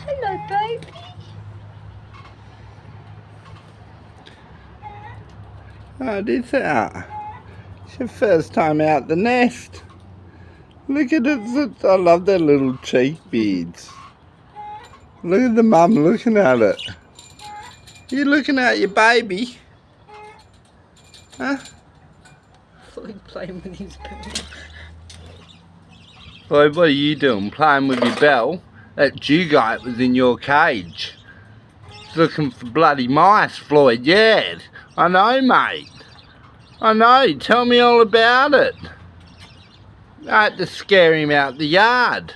Hello, baby. Oh, is that? It's your first time out the nest. Look at it. I love their little cheek beads. Look at the mum looking at it. You looking at your baby? Huh? I thought he was playing with his bell. Boy, what are you doing? Playing with your bell? That dugite was in your cage. It's looking for bloody mice, Floyd. Yeah, I know, mate. I know. Tell me all about it. I had to scare him out the yard.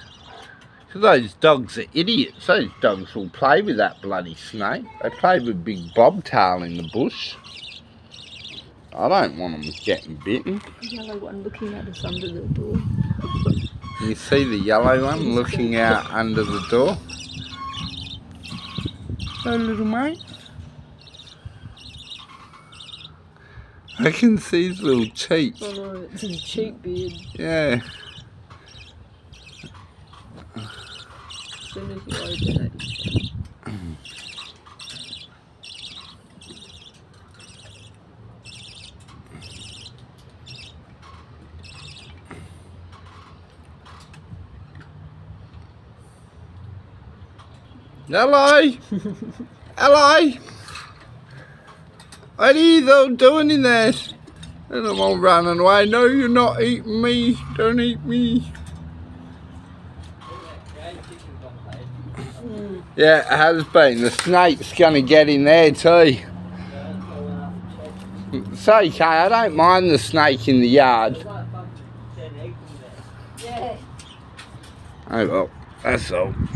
Because those dogs are idiots. Those dogs will play with that bloody snake. They played with Big Bobtail in the bush. I don't want them getting bitten. The yellow one looking at us under the door. You see the yellow one looking out under the door? Hey, little mate. I can see his little cheeks. Oh no, it's his cheek beard. Yeah. As soon as you open it. Hello? Hello? What are you doing in there? And I'm all running away. No, you're not eating me. Don't eat me. Yeah, it has been. The snake's going to get in there too. It's okay. I don't mind the snake in the yard. Yeah. Oh well, that's all.